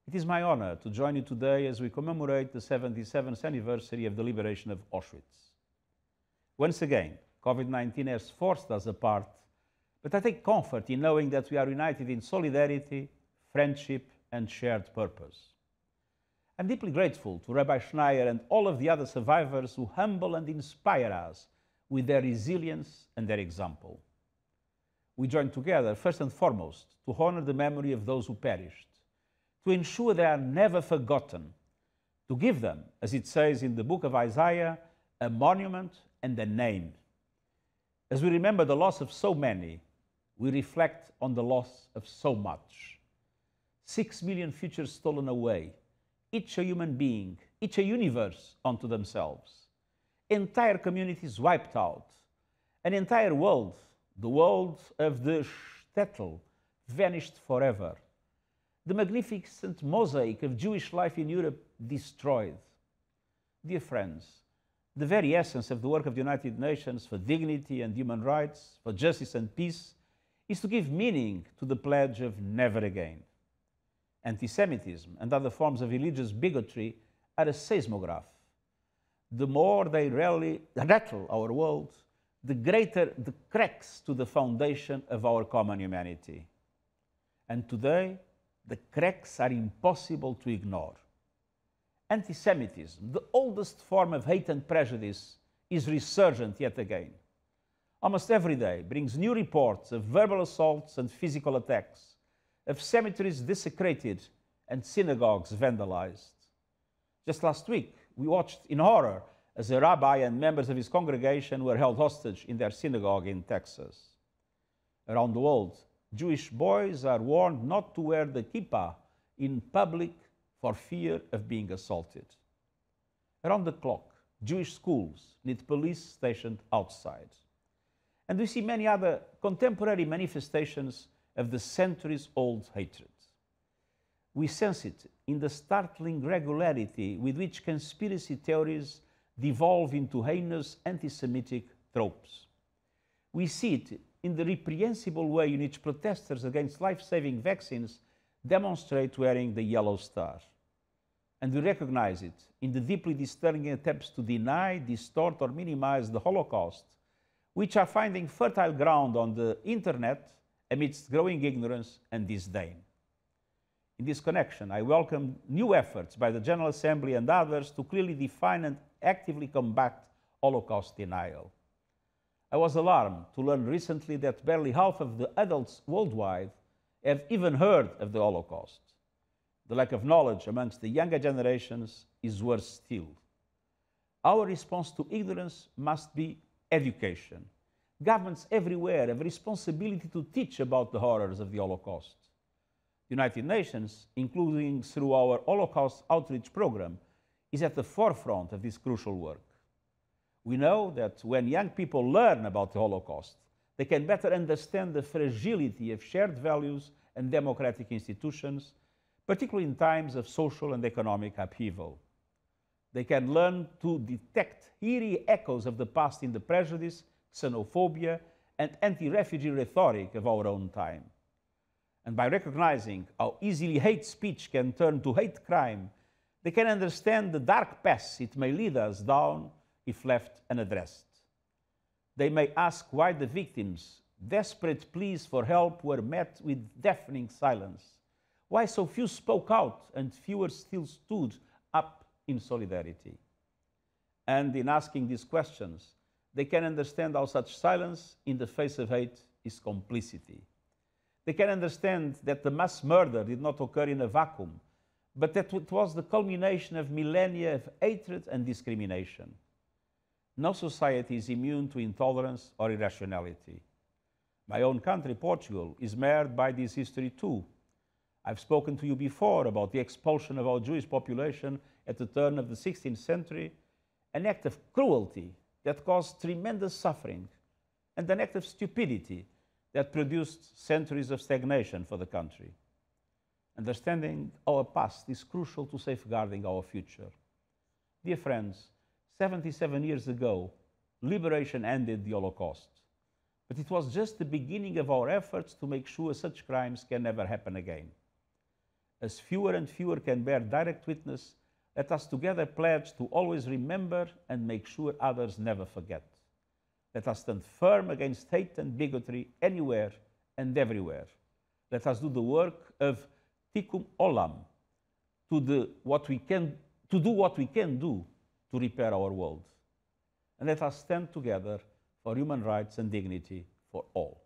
It is my honor to join you today as we commemorate the 77th anniversary of the liberation of Auschwitz. Once again, COVID-19 has forced us apart, but I take comfort in knowing that we are united in solidarity, friendship, and shared purpose. I'm deeply grateful to Rabbi Schneier and all of the other survivors who humble and inspire us with their resilience and their example. We join together, first and foremost, to honor the memory of those who perished, to ensure they are never forgotten, to give them, as it says in the book of Isaiah, a monument and a name. As we remember the loss of so many, we reflect on the loss of so much. 6 million futures stolen away, each a human being, each a universe unto themselves. Entire communities wiped out, an entire world, the world of the shtetl, vanished forever. The magnificent mosaic of Jewish life in Europe destroyed. Dear friends, the very essence of the work of the United Nations for dignity and human rights, for justice and peace, is to give meaning to the pledge of never again. Antisemitism and other forms of religious bigotry are a seismograph. The more they rattle our world, the greater the cracks to the foundation of our common humanity. And today, the cracks are impossible to ignore. Antisemitism, the oldest form of hate and prejudice, is resurgent yet again. Almost every day brings new reports of verbal assaults and physical attacks, of cemeteries desecrated and synagogues vandalized. Just last week, we watched in horror as a rabbi and members of his congregation were held hostage in their synagogue in Texas. Around the world, Jewish boys are warned not to wear the kippah in public for fear of being assaulted. Around the clock, Jewish schools need police stationed outside. And we see many other contemporary manifestations of the centuries-old hatred. We sense it in the startling regularity with which conspiracy theories devolve into heinous anti-Semitic tropes. We see it in the reprehensible way in which protesters against life-saving vaccines demonstrate wearing the yellow star. And we recognize it in the deeply disturbing attempts to deny, distort, or minimize the Holocaust, which are finding fertile ground on the internet amidst growing ignorance and disdain. In this connection, I welcome new efforts by the General Assembly and others to clearly define and actively combat Holocaust denial. I was alarmed to learn recently that barely half of the adults worldwide have even heard of the Holocaust. The lack of knowledge amongst the younger generations is worse still. Our response to ignorance must be education. Governments everywhere have a responsibility to teach about the horrors of the Holocaust. The United Nations, including through our Holocaust outreach program, is at the forefront of this crucial work. We know that when young people learn about the Holocaust, they can better understand the fragility of shared values and democratic institutions, particularly in times of social and economic upheaval. They can learn to detect eerie echoes of the past in the prejudice, xenophobia, and anti-refugee rhetoric of our own time. And by recognizing how easily hate speech can turn to hate crime, they can understand the dark paths it may lead us down if left unaddressed. They may ask why the victims' desperate pleas for help were met with deafening silence, why so few spoke out and fewer still stood up in solidarity. And in asking these questions, they can understand how such silence in the face of hate is complicity. They can understand that the mass murder did not occur in a vacuum, but that it was the culmination of millennia of hatred and discrimination. No society is immune to intolerance or irrationality. My own country, Portugal, is marred by this history too. I've spoken to you before about the expulsion of our Jewish population at the turn of the 16th century, an act of cruelty that caused tremendous suffering, and an act of stupidity that produced centuries of stagnation for the country. Understanding our past is crucial to safeguarding our future. Dear friends, 77 years ago, liberation ended the Holocaust. But it was just the beginning of our efforts to make sure such crimes can never happen again. As fewer and fewer can bear direct witness, let us together pledge to always remember and make sure others never forget. Let us stand firm against hate and bigotry anywhere and everywhere. Let us do the work of Tikkun Olam, to do what we can do to repair our world. And let us stand together for human rights and dignity for all.